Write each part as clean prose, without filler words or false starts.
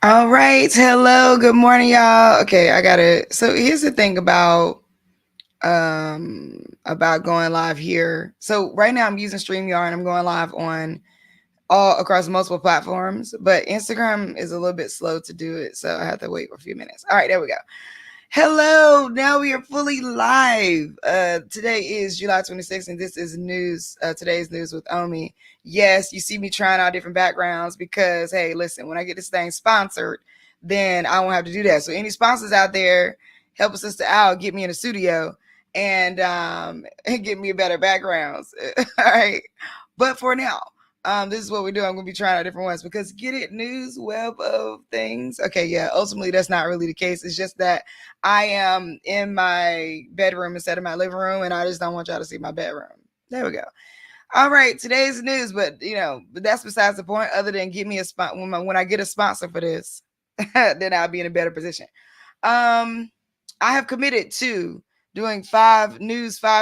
All right. Hello. Good morning, y'all. Okay, I got it. So here's the thing about going live here. So right now I'm using StreamYard and I'm going live on all across multiple platforms, but Instagram is a little bit slow to do it, so I have to wait for a few minutes. All right, there we go. Hello, now we are fully live. Today is July 26th, and this is news. Today's news with Omi. Yes, you see me trying out different backgrounds because, hey, listen, when I get this thing sponsored, then I won't have to do that. So, any sponsors out there, help a sister out, get me in the studio, and and get me better backgrounds. All right, but for now, this is what we're doing. I'm gonna be trying out different ones because get it, news, web of things. Okay, yeah. Ultimately, that's not really the case. It's just that I am in my bedroom instead of my living room, and I just don't want y'all to see my bedroom. There we go. All right, today's news, but but that's besides the point. Other than give me a spot when I get a sponsor for this, then I'll be in a better position. Um, I have committed to doing 5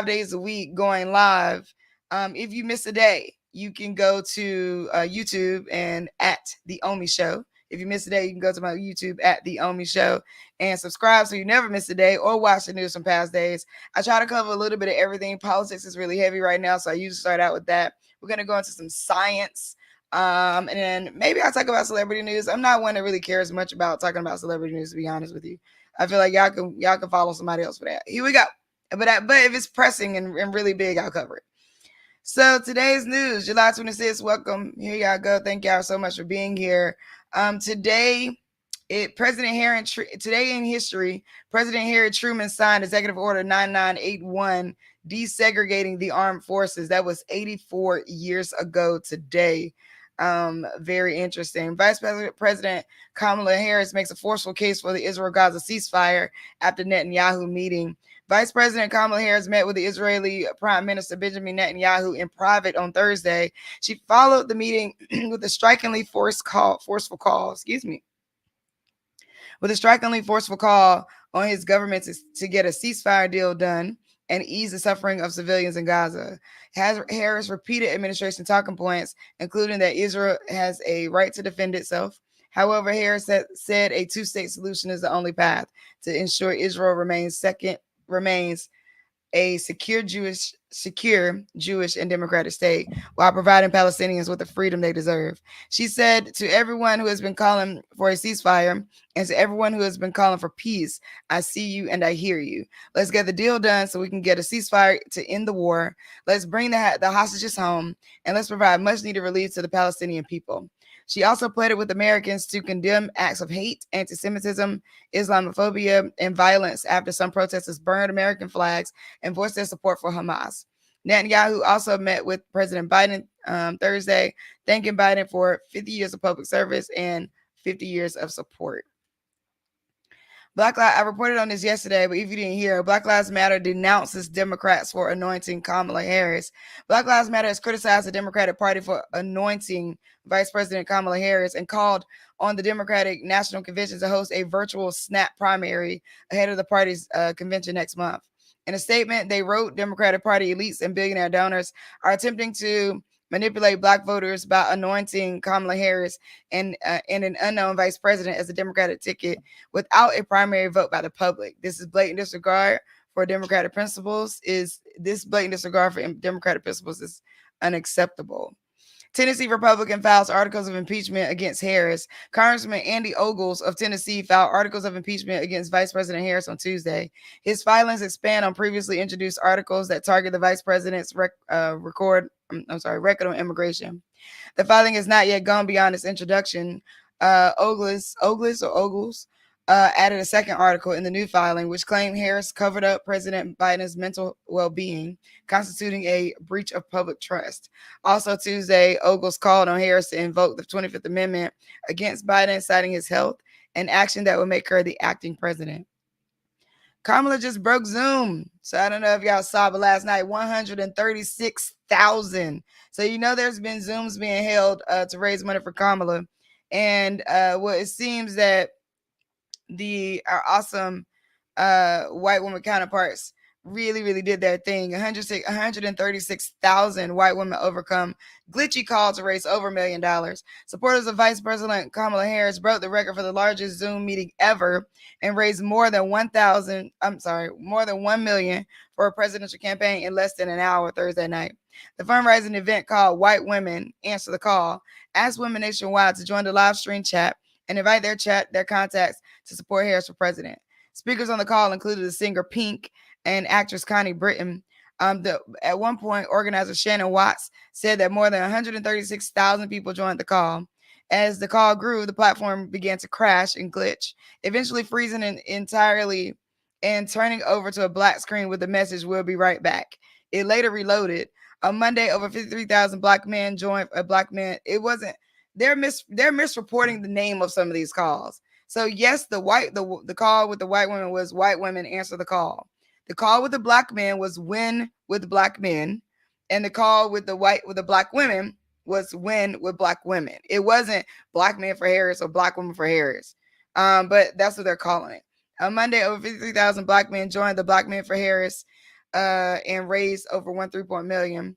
days a week, going live. If you miss a day, you can go to YouTube and at the Omi Show. If you miss a day, you can go to my YouTube at the Omi Show and subscribe so you never miss a day or watch the news from past days. I try to cover a little bit of everything. Politics is really heavy right now, so I usually start out with that. We're gonna go into some science. And then maybe I'll talk about celebrity news. I'm not one that really cares much about talking about celebrity news, to be honest with you. I feel like y'all can follow somebody else for that. Here we go. But if it's pressing and really big, I'll cover it. So today's news, July 26th. Welcome. Here y'all go. Thank y'all so much for being here. Today, today in history, President Harry Truman signed Executive Order 9981, desegregating the armed forces. That was 84 years ago today. Very interesting. Vice President Kamala Harris makes a forceful case for the Israel-Gaza ceasefire after Netanyahu meeting. Vice President Kamala Harris met with the Israeli Prime Minister Benjamin Netanyahu in private on Thursday. She followed the meeting with a strikingly forceful call, with a strikingly forceful call on his government to get a ceasefire deal done and ease the suffering of civilians in Gaza. Harris repeated administration talking points, including that Israel has a right to defend itself. However, Harris said a two-state solution is the only path to ensure Israel remains a secure Jewish and democratic state while providing Palestinians with the freedom they deserve. She said to everyone who has been calling for a ceasefire and to everyone who has been calling for peace, I see you and I hear you. Let's get the deal done so we can get a ceasefire to end the war. Let's bring the hostages home and let's provide much needed relief to the Palestinian people. She also pleaded with Americans to condemn acts of hate, anti-Semitism, Islamophobia, and violence after some protesters burned American flags and voiced their support for Hamas. Netanyahu also met with President Biden Thursday, thanking Biden for 50 years of public service and 50 years of support. I reported on this yesterday, but if you didn't hear, Black Lives Matter denounces Democrats for anointing Kamala Harris. Black Lives Matter has criticized the Democratic Party for anointing Vice President Kamala Harris and called on the Democratic National Convention to host a virtual snap primary ahead of the party's convention next month. In a statement, they wrote Democratic Party elites and billionaire donors are attempting to manipulate Black voters by anointing Kamala Harris and an unknown vice president as a Democratic ticket without a primary vote by the public. This is blatant disregard for democratic principles. Is unacceptable. Tennessee Republican files articles of impeachment against Harris. Congressman Andy Ogles of Tennessee filed articles of impeachment against Vice President Harris on Tuesday. His filings expand on previously introduced articles that target the vice president's record on immigration. The filing has not yet gone beyond its introduction. Ogles added a second article in the new filing, which claimed Harris covered up President Biden's mental well-being, constituting a breach of public trust. Also Tuesday, Ogles called on Harris to invoke the 25th Amendment against Biden, citing his health, an action that would make her the acting president. Kamala just broke Zoom. So I don't know if y'all saw, but last night, 136,000. So there's been Zooms being held to raise money for Kamala. And it seems that our awesome white woman counterparts really, really did their thing. 136,000 white women overcome glitchy call to raise over $1 million. Supporters of Vice President Kamala Harris broke the record for the largest Zoom meeting ever and raised more than more than 1 million for a presidential campaign in less than an hour Thursday night. The fundraising event called White Women Answer the Call asked women nationwide to join the live stream chat and invite their contacts to support Harris for president. Speakers on the call included the singer Pink and actress Connie Britton. At one point, organizer Shannon Watts said that more than 136,000 people joined the call. As the call grew, the platform began to crash and glitch, eventually freezing entirely and turning over to a black screen with the message, "We'll be right back." It later reloaded. On Monday, over 53,000 black men joined a black man. It wasn't, they're misreporting the name of some of these calls. So yes, the call with the white women was White Women Answer the Call. The call with the black men was Win with Black Men, and the call with the black women was Win with Black Women. It wasn't Black Men for Harris or Black Women for Harris, but that's what they're calling it. On Monday, over 53,000 black men joined the Black Men for Harris and raised over 1.3 million.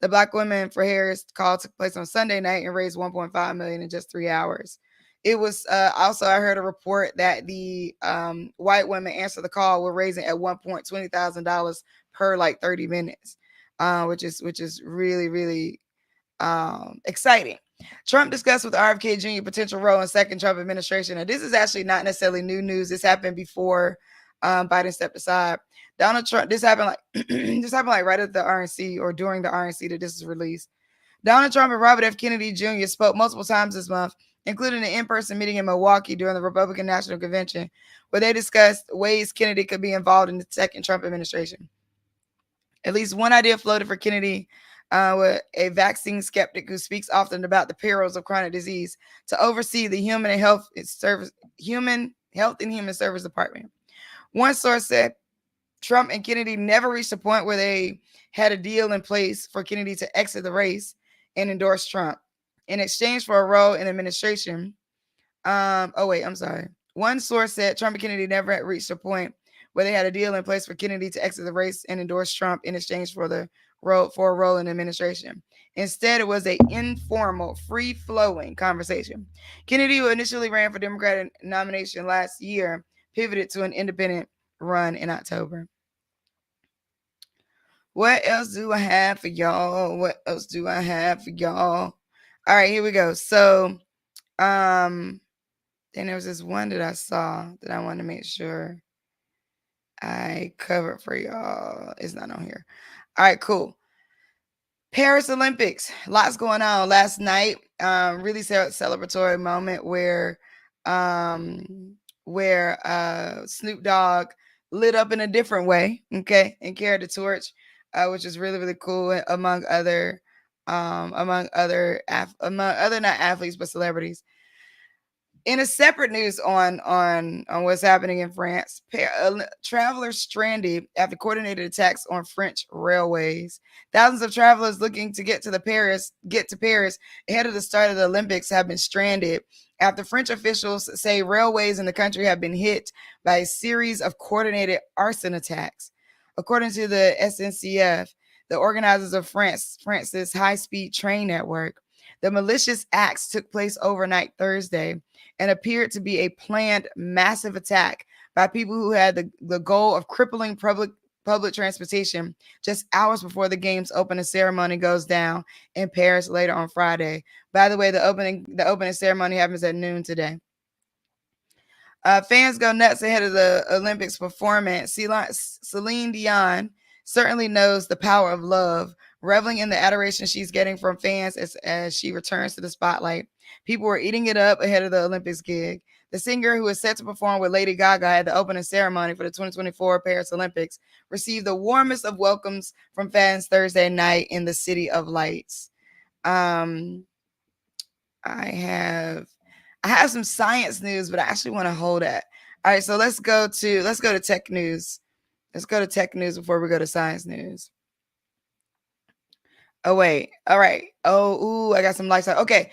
The Black Women for Harris call took place on Sunday night and raised 1.5 million in just 3 hours. It was also, I heard a report that the white women answer the call were raising at $120,000 per like 30 minutes, which is really, really exciting. Trump discussed with RFK Jr. potential role in second Trump administration. And this is actually not necessarily new news. This happened before Biden stepped aside. Donald Trump, this happened like right at the RNC or during the RNC that this is released. Donald Trump and Robert F. Kennedy Jr. spoke multiple times this month, including an in-person meeting in Milwaukee during the Republican National Convention, where they discussed ways Kennedy could be involved in the second Trump administration. At least one idea floated for Kennedy, with a vaccine skeptic who speaks often about the perils of chronic disease, to oversee the Human Health and Human Service Department. One source said Trump and Kennedy never reached a point where they had a deal in place for Kennedy to exit the race and endorse Trump in exchange for a role in administration. One source said Trump and Kennedy never had reached a point where they had a deal in place for Kennedy to exit the race and endorse Trump in exchange for a role in administration. Instead, it was an informal, free-flowing conversation. Kennedy, who initially ran for Democratic nomination last year, pivoted to an independent run in October. What else do I have for y'all? All right, here we go. So, then there was this one that I saw that I want to make sure I covered for y'all. It's not on here. All right, cool. Paris Olympics. Lots going on last night. Really celebratory moment where Snoop Dogg lit up in a different way, okay, and carried the torch, which is really, really cool, among other not athletes but celebrities. In a separate news on what's happening in France, travelers stranded after coordinated attacks on French railways. Thousands of travelers looking to get to Paris ahead of the start of the Olympics have been stranded after French officials say railways in the country have been hit by a series of coordinated arson attacks. According to the SNCF, the organizers of France's high-speed train network, the malicious acts took place overnight Thursday and appeared to be a planned massive attack by people who had the goal of crippling public transportation just hours before the game's opening ceremony goes down in Paris later on Friday. By the way, the opening ceremony happens at noon today. Fans go nuts ahead of the Olympics performance. Celine Dion certainly knows the power of love, reveling in the adoration she's getting from fans as she returns to the spotlight. People were eating it up ahead of the Olympics gig. The singer, who is set to perform with Lady Gaga at the opening ceremony for the 2024 Paris Olympics, received the warmest of welcomes from fans Thursday night in the City of Lights. I have some science news, but I actually want to hold that. All right, so let's go to tech news. Let's go to tech news before we go to science news. Oh, wait. All right. I got some lifestyle. Okay.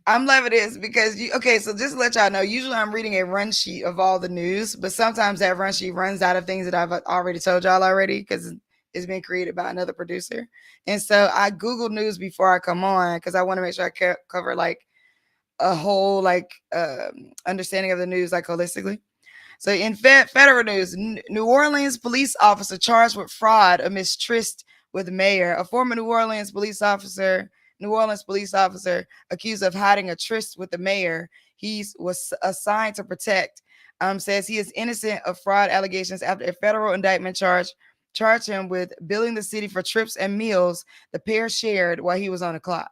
I'm loving this because okay, so just to let y'all know, usually I'm reading a run sheet of all the news, but sometimes that run sheet runs out of things that I've already told y'all already because it's been created by another producer. And so I Google news before I come on because I want to make sure I cover like a whole like understanding of the news like holistically. So in federal news, New Orleans police officer charged with fraud amidst tryst with mayor. A former New Orleans police officer accused of hiding a tryst with the mayor he was assigned to protect, says he is innocent of fraud allegations after a federal indictment charged him with billing the city for trips and meals the pair shared while he was on the clock.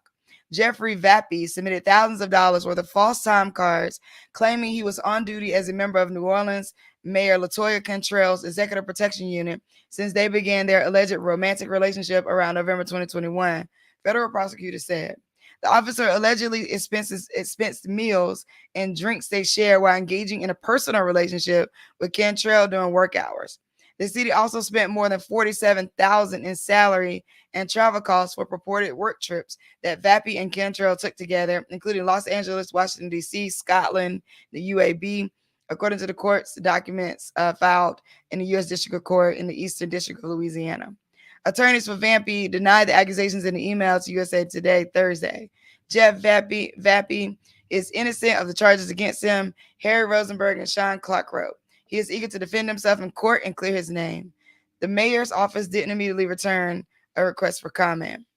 Jeffrey Vappy submitted thousands of dollars worth of false time cards, claiming he was on duty as a member of New Orleans Mayor LaToya Cantrell's Executive Protection Unit since they began their alleged romantic relationship around November 2021, federal prosecutors said. The officer allegedly expensed meals and drinks they share while engaging in a personal relationship with Cantrell during work hours. The city also spent more than $47,000 in salary and travel costs for purported work trips that Vappy and Cantrell took together, including Los Angeles, Washington, D.C., Scotland, the UAB, according to the court's documents filed in the U.S. District Court in the Eastern District of Louisiana. Attorneys for Vappy denied the accusations in the email to USA Today Thursday. Jeff Vappy is innocent of the charges against him, Harry Rosenberg and Sean Clark wrote. He is eager to defend himself in court and clear his name. The mayor's office didn't immediately return a request for comment.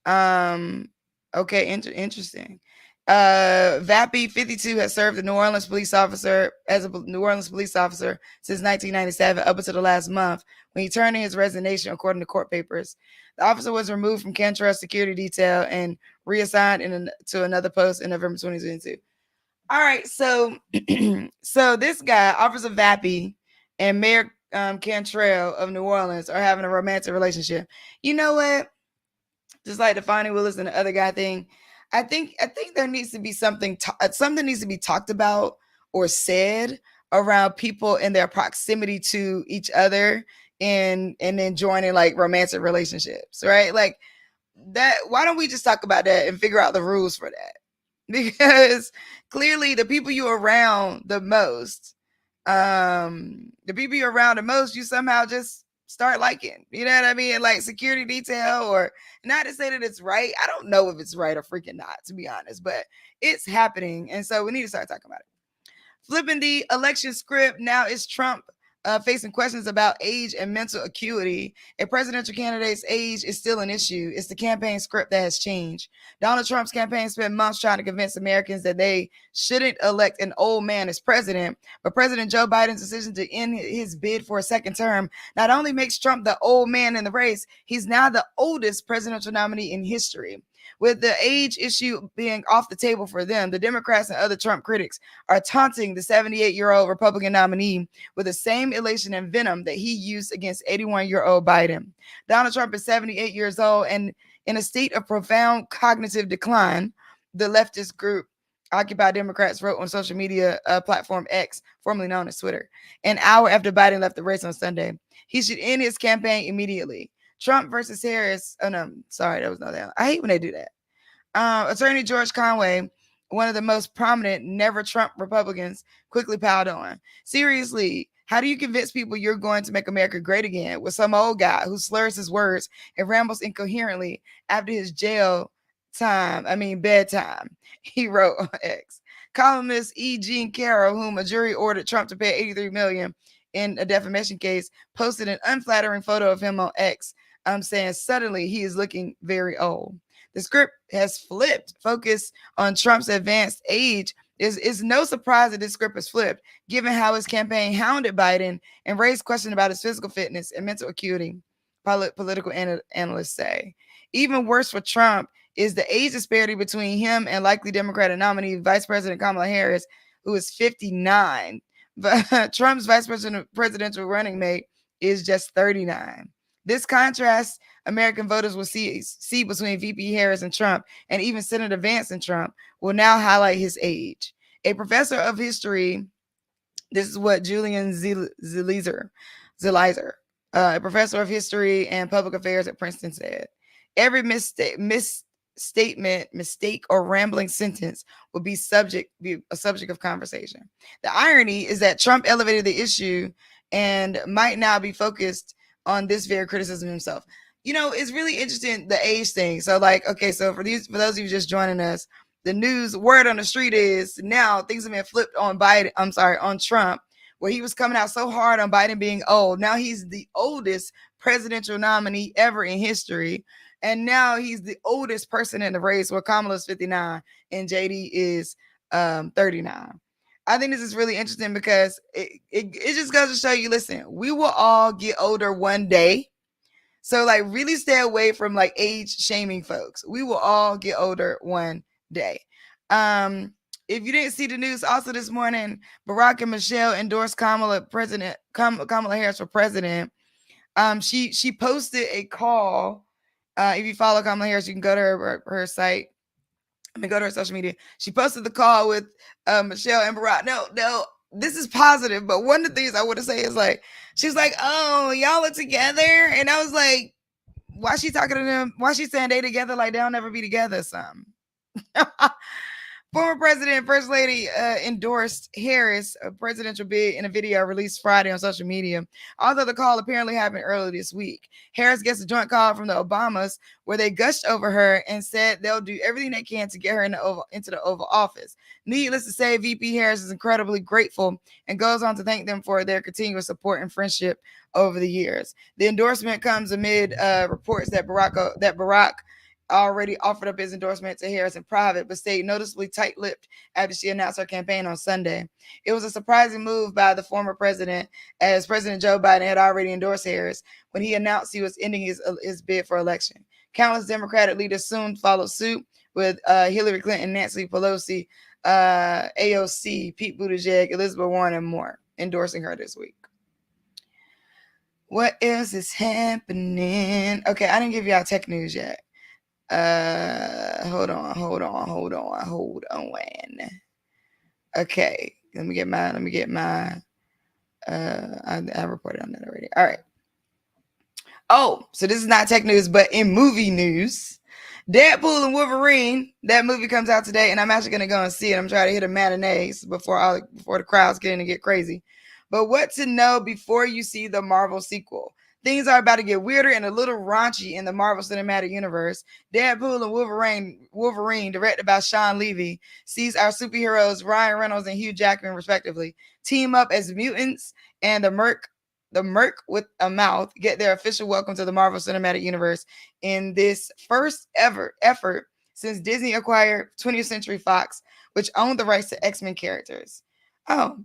Okay, interesting. Vappy, 52, has served as a New Orleans police officer since 1997 up until the last month when he turned in his resignation, according to court papers. The officer was removed from Cantrell's security detail and reassigned to another post in November 2022. All right, so so this guy, Officer Vappy, and Mayor Cantrell of New Orleans are having a romantic relationship. You know what? Just like the Fonnie Willis and the other guy thing, I think there needs to be something needs to be talked about or said around people and their proximity to each other and then joining like romantic relationships, right? Like that. Why don't we just talk about that and figure out the rules for that? Because clearly the people you're around the most, you somehow just start liking. You know what I mean? Like security detail, or not to say that it's right. I don't know if it's right or freaking not, to be honest, but it's happening. And so we need to start talking about it. Flipping the election script, now is Trump facing questions about age and mental acuity. A presidential candidate's age is still an issue. It's the campaign script that has changed. Donald Trump's campaign spent months trying to convince Americans that they shouldn't elect an old man as president. But President Joe Biden's decision to end his bid for a second term not only makes Trump the old man in the race, he's now the oldest presidential nominee in history. With the age issue being off the table for them, the Democrats and other Trump critics are taunting the 78-year-old Republican nominee with the same elation and venom that he used against 81-year-old Biden. Donald Trump is 78 years old and in a state of profound cognitive decline, the leftist group Occupy Democrats wrote on social media platform X, formerly known as Twitter, an hour after Biden left the race on Sunday. He should end his campaign immediately. Trump versus Harris. Oh, no, sorry, that was not that. I hate when they do that. Attorney George Conway, one of the most prominent never Trump Republicans, quickly piled on. Seriously, how do you convince people you're going to make America great again with some old guy who slurs his words and rambles incoherently after his bedtime? He wrote on X. Columnist E. Jean Carroll, whom a jury ordered Trump to pay $83 million in a defamation case, posted an unflattering photo of him on X. Saying suddenly he is looking very old. The script has flipped. Focus on Trump's advanced age is no surprise that this script has flipped, given how his campaign hounded Biden and raised questions about his physical fitness and mental acuity, political analysts say. Even worse for Trump is the age disparity between him and likely Democratic nominee Vice President Kamala Harris, who is 59. But Trump's vice presidential running mate is just 39. This contrast American voters will see between VP Harris and Trump, and even Senator Vance and Trump, will now highlight his age. A professor of history, this is what Julian Zelizer, a professor of history and public affairs at Princeton, said. Every statement, mistake, or rambling sentence will be a subject of conversation. The irony is that Trump elevated the issue and might now be focused on this very criticism himself. It's really interesting, the age thing. So like, okay, so for those of you just joining us, the news word on the street is now things have been flipped on on Trump, where he was coming out so hard on Biden being old. Now he's the oldest presidential nominee ever in history. And now he's the oldest person in the race, where Kamala's 59 and JD is 39. I think this is really interesting because it just goes to show you, listen, we will all get older one day. So like really stay away from like age shaming folks. We will all get older one day. If you didn't see the news, also this morning, Barack and Michelle endorsed Kamala Harris for president. She posted a call. If you follow Kamala Harris, you can go to her site. Go to her social media. She posted the call with Michelle and Barack. No, this is positive. But one of the things I want to say is like, she's like, oh, y'all are together. And I was like, why she talking to them? Why she saying they together like they'll never be together or something? Former President and First Lady endorsed Harris' presidential bid in a video released Friday on social media, although the call apparently happened earlier this week. Harris gets a joint call from the Obamas where they gushed over her and said they'll do everything they can to get her into the Oval Office. Needless to say, VP Harris is incredibly grateful and goes on to thank them for their continuous support and friendship over the years. The endorsement comes amid reports that Barack already offered up his endorsement to Harris in private, but stayed noticeably tight-lipped after she announced her campaign on Sunday. It was a surprising move by the former president, as President Joe Biden had already endorsed Harris when he announced he was ending his bid for election. Countless Democratic leaders soon followed suit, with Hillary Clinton, Nancy Pelosi, AOC, Pete Buttigieg, Elizabeth Warren, and more endorsing her this week. What else is happening? Okay, I didn't give y'all tech news yet. Hold on. Okay, let me get my I reported on that already. All right. Oh, so this is not tech news, but in movie news, Deadpool and Wolverine, that movie comes out today, and I'm actually gonna go and see it. I'm trying to hit a matinees before the crowds get in and get crazy. But what to know before you see the Marvel sequel? Things are about to get weirder and a little raunchy in the Marvel Cinematic Universe. Deadpool and Wolverine, directed by Sean Levy, sees our superheroes Ryan Reynolds and Hugh Jackman, respectively, team up as mutants, and the Merc with a mouth get their official welcome to the Marvel Cinematic Universe in this first ever effort since Disney acquired 20th Century Fox, which owned the rights to X-Men characters. Oh,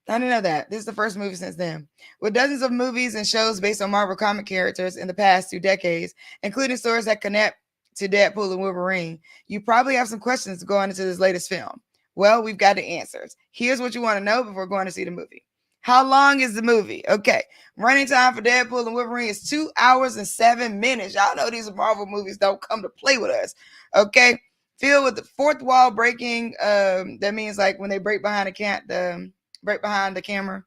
I didn't know that. This is the first movie since then. With dozens of movies and shows based on Marvel comic characters in the past 2 decades, including stories that connect to Deadpool and Wolverine, you probably have some questions going into this latest film. Well, we've got the answers. Here's what you want to know before going to see the movie. How long is the movie? Okay, running time for Deadpool and Wolverine is 2 hours and 7 minutes. Y'all know these Marvel movies don't come to play with us. Okay, filled with the fourth wall breaking. That means like when they break behind the camera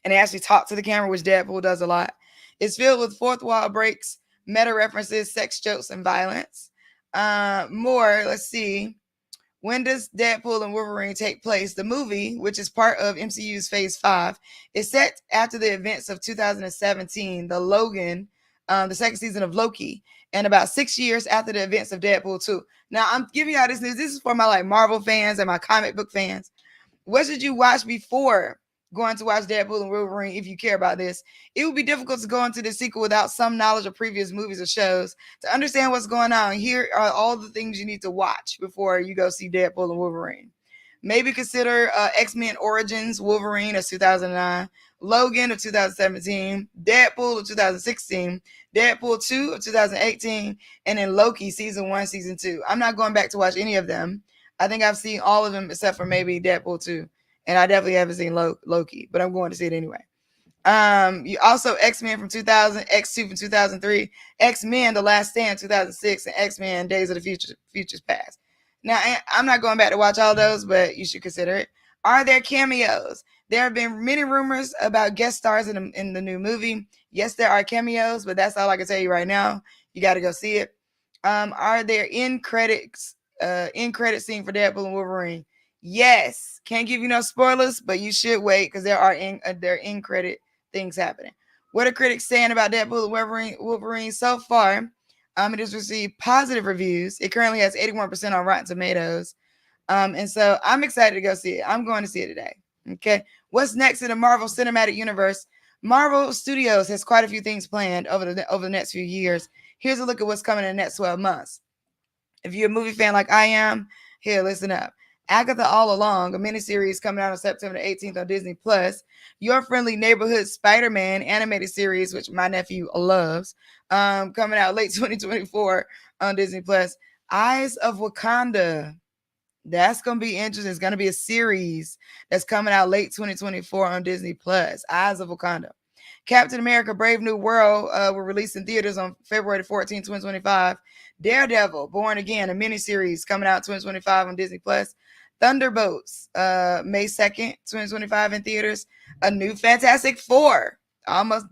and they actually talk to the camera, which Deadpool does a lot. It's filled with fourth wall breaks, meta references, sex jokes, and violence. More, let's see. When does Deadpool and Wolverine take place? The movie, which is part of MCU's Phase 5, is set after the events of 2017, the second season of Loki, and about 6 years after the events of Deadpool 2. Now, I'm giving y'all this news. This is for my Marvel fans and my comic book fans. What should you watch before going to watch Deadpool and Wolverine if you care about this? It would be difficult to go into the sequel without some knowledge of previous movies or shows. To understand what's going on, here are all the things you need to watch before you go see Deadpool and Wolverine. Maybe consider X-Men Origins Wolverine of 2009, Logan of 2017, Deadpool of 2016, Deadpool 2 of 2018, and then Loki Season 1, Season 2. I'm not going back to watch any of them. I think I've seen all of them except for maybe Deadpool 2. And I definitely haven't seen Loki, but I'm going to see it anyway. You also X-Men from 2000, X2 from 2003, X-Men The Last Stand 2006, and X-Men Days of the Future's Past. Now, I'm not going back to watch all those, but you should consider it. Are there cameos? There have been many rumors about guest stars in the new movie. Yes, there are cameos, but that's all I can tell you right now. You got to go see it. Are there end credits scene for Deadpool and Wolverine? Yes. Can't give you no spoilers, but you should wait because there are end credit things happening. What are critics saying about Deadpool and Wolverine so far? It has received positive reviews. It currently has 81% on Rotten Tomatoes. And so I'm excited to go see it. I'm going to see it today. Okay. What's next in the Marvel Cinematic Universe? Marvel Studios has quite a few things planned over the next few years. Here's a look at what's coming in the next 12 months. If you're a movie fan like I am, here, listen up. Agatha All Along, a miniseries coming out on September 18th on Disney Plus. Your Friendly Neighborhood Spider-Man animated series, which my nephew loves, coming out late 2024 on Disney Plus. Eyes of Wakanda. That's gonna be interesting. It's gonna be a series that's coming out late 2024 on Disney Plus. Eyes of Wakanda. Captain America: Brave New World will release in theaters on February 14, 2025. Daredevil: Born Again, a miniseries coming out 2025 on Disney Plus. Thunderbolts, May 2nd, 2025 in theaters. A new Fantastic Four, almost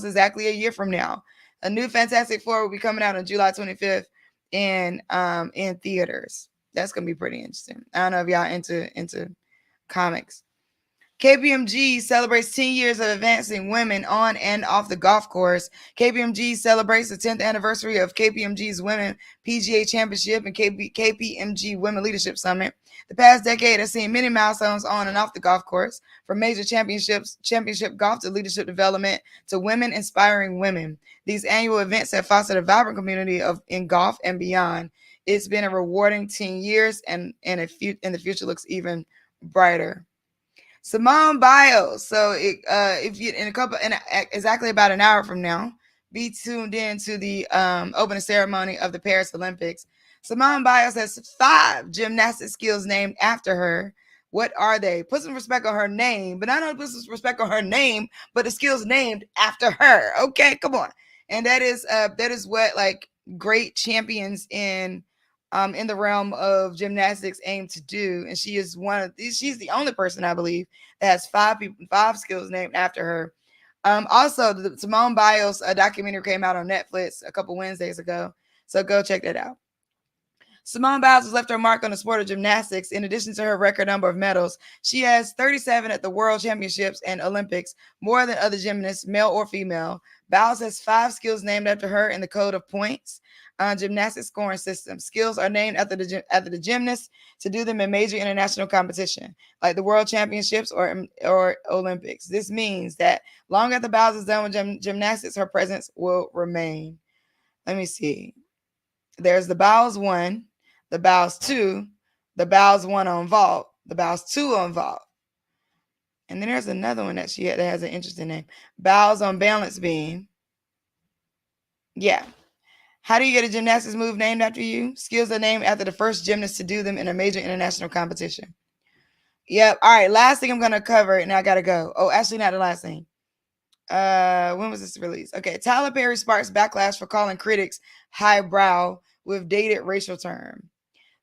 exactly a year from now. A new Fantastic Four will be coming out on July 25th in theaters. That's gonna be pretty interesting. I don't know if y'all into comics. KPMG celebrates 10 years of advancing women on and off the golf course. KPMG celebrates the 10th anniversary of KPMG's Women PGA Championship and KPMG Women Leadership Summit. The past decade has seen many milestones on and off the golf course, from major championship golf to leadership development to women inspiring women. These annual events have fostered a vibrant community in golf and beyond. It's been a rewarding 10 years, and the future looks even brighter. Simone Biles. So if you exactly about an hour from now, be tuned in to the opening ceremony of the Paris Olympics. Simone Biles has 5 gymnastic skills named after her. What are they? Put some respect on her name, but not only put some respect on her name, but the skills named after her. Okay, come on. And that is what like great champions in the realm of gymnastics aim to do. And she is she's the only person, I believe, that has 5 skills named after her. Also, the Simone Biles documentary came out on Netflix a couple Wednesdays ago. So go check that out. Simone Biles has left her mark on the sport of gymnastics. In addition to her record number of medals, she has 37 at the World Championships and Olympics, more than other gymnasts, male or female. Biles has 5 skills named after her in the code of points gymnastics scoring system. Skills are named after the gymnasts to do them in major international competition, like the World Championships or Olympics. This means that long after Biles is done with gymnastics, her presence will remain. Let me see. There's the Biles 1, the Biles 2, the Biles 1 on vault, the Biles 2 on vault. And then there's another one that that has an interesting name. Biles on balance beam. Yeah. How do you get a gymnastics move named after you? Skills are named after the first gymnast to do them in a major international competition. Yep. All right. Last thing I'm going to cover, and I got to go. Oh, actually, not the last thing. When was this released? Okay. Tyler Perry sparks backlash for calling critics highbrow with dated racial term.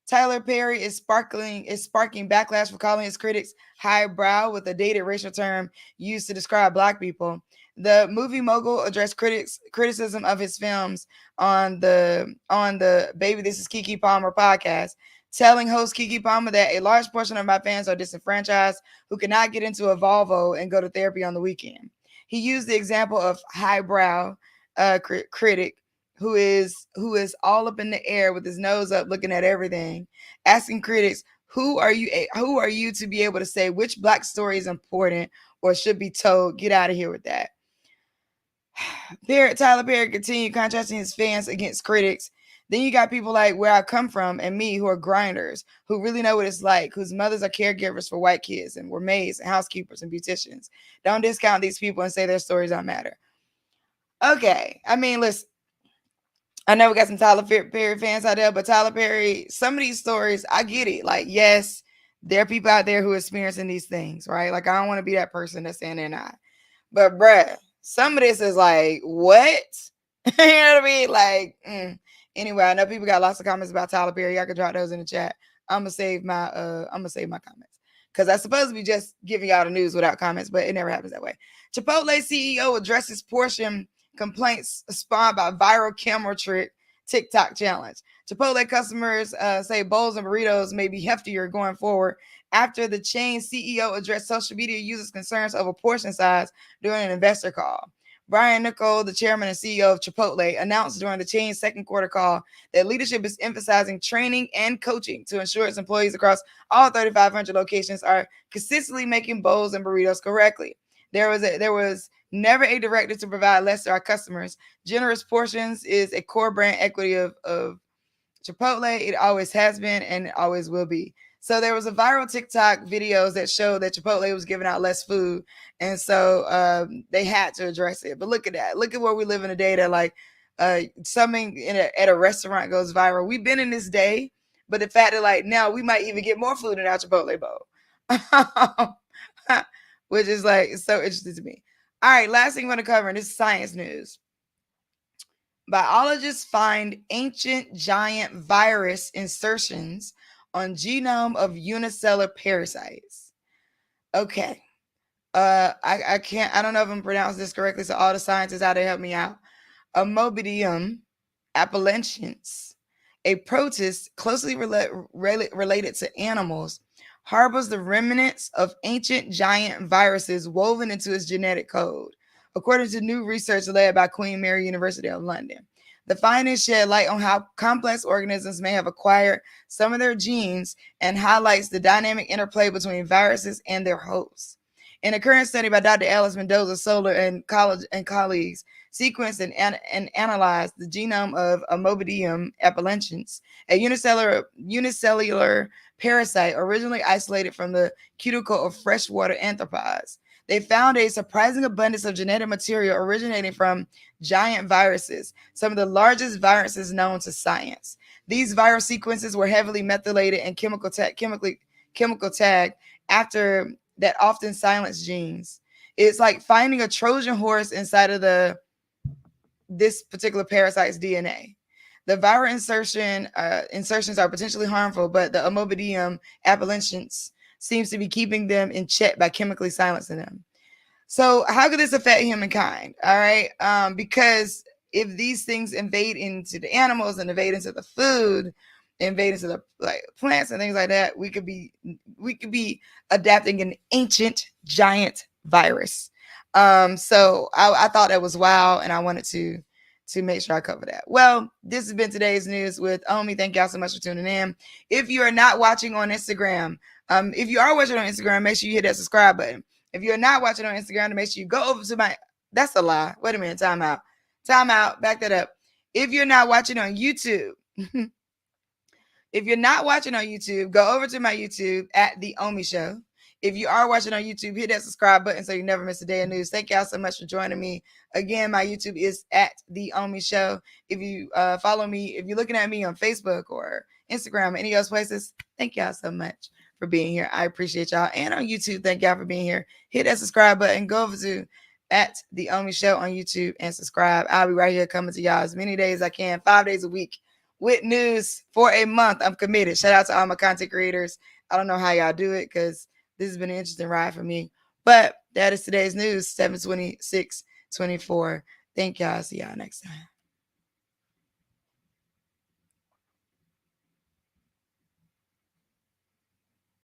Tyler Perry is sparking backlash for calling his critics highbrow with a dated racial term used to describe Black people. The movie mogul addressed criticism of his films on the Baby This Is Keke Palmer podcast, telling host Keke Palmer that a large portion of my fans are disenfranchised who cannot get into a Volvo and go to therapy on the weekend. He used the example of highbrow critic who is all up in the air with his nose up looking at everything, asking critics, who are you to be able to say which Black story is important or should be told? Get out of here with that. Tyler Perry continued contrasting his fans against critics. Then you got people like Where I Come From and me, who are grinders, who really know what it's like, whose mothers are caregivers for white kids and were maids and housekeepers and beauticians. Don't discount these people and say their stories don't matter. Okay, I mean, listen, I know we got some Tyler Perry fans out there, but Tyler Perry, some of these stories, I get it. Like, yes, there are people out there who are experiencing these things, right? Like, I don't want to be that person that's saying they're not. But, bruh, some of this is like, what? You know what I mean? Like, anyway, I know people got lots of comments about Tyler Perry. I can drop those in the chat. I'm gonna save my comments because I'm supposed to be just giving y'all the news without comments, but it never happens that way. Chipotle CEO addresses portion complaints spawned by viral camera trick TikTok challenge. Chipotle customers say bowls and burritos may be heftier going forward after the chain CEO addressed social media users' concerns over portion size during an investor call. Brian Niccol, the chairman and CEO of Chipotle, announced during the chain's second quarter call that leadership is emphasizing training and coaching to ensure its employees across all 3,500 locations are consistently making bowls and burritos correctly. There was never a directive to provide less to our customers. Generous portions is a core brand equity of Chipotle. It always has been and it always will be. So there was a viral TikTok videos that showed that Chipotle was giving out less food, and so they had to address it. But look at that. Look at where we live in a day that like something at a restaurant goes viral. We've been in this day, but the fact that like now we might even get more food in our Chipotle bowl, which is like so interesting to me. All right, last thing we're going to cover, and this is science news. Biologists find ancient giant virus insertions on genome of unicellular parasites. Okay. I can't, I don't know if I'm pronouncing this correctly, so all the scientists out there help me out. Amoebidium appellatiens, a protist closely related to animals, harbors the remnants of ancient giant viruses woven into its genetic code, according to new research led by Queen Mary University of London. The findings shed light on how complex organisms may have acquired some of their genes and highlights the dynamic interplay between viruses and their hosts. In a current study by Dr. Alice Mendoza Soler and colleagues, sequenced and analyzed the genome of Amoebidium appellatiens, a unicellular parasite originally isolated from the cuticle of freshwater arthropods. They found a surprising abundance of genetic material originating from giant viruses, some of the largest viruses known to science. These viral sequences were heavily methylated and chemical tagged after that often silence genes. It's like finding a Trojan horse inside of this particular parasite's DNA. The viral insertions are potentially harmful, but the Amoebidium appellatiens seems to be keeping them in check by chemically silencing them. So how could this affect humankind? All right, because if these things invade into the animals and invade into the food, invade into the like plants and things like that, we could be adapting an ancient giant virus. So I thought that was wow, and I wanted to make sure I cover that. Well, this has been today's news with Omi. Thank y'all so much for tuning in. If you are not watching on Instagram, if you are watching on Instagram, make sure you hit that subscribe button. If you're not watching on Instagram, make sure you go over to my, that's a lie. Wait a minute, time out. Back that up. If you're not watching on YouTube, go over to my YouTube at The Omi Show. If you are watching on YouTube, hit that subscribe button so you never miss a day of news. Thank y'all so much for joining me. Again, my YouTube is at The Omi Show. If you follow me, if you're looking at me on Facebook or Instagram or any of those places, thank y'all so much for being here. I appreciate y'all. And on YouTube, thank y'all for being here. Hit that subscribe button. Go over to at The Omi Show on YouTube and subscribe. I'll be right here coming to y'all as many days as I can, 5 days a week with news for a month. I'm committed. Shout out to all my content creators. I don't know how y'all do it because this has been an interesting ride for me. But that is today's news, 7/26/24. Thank y'all. See y'all next time.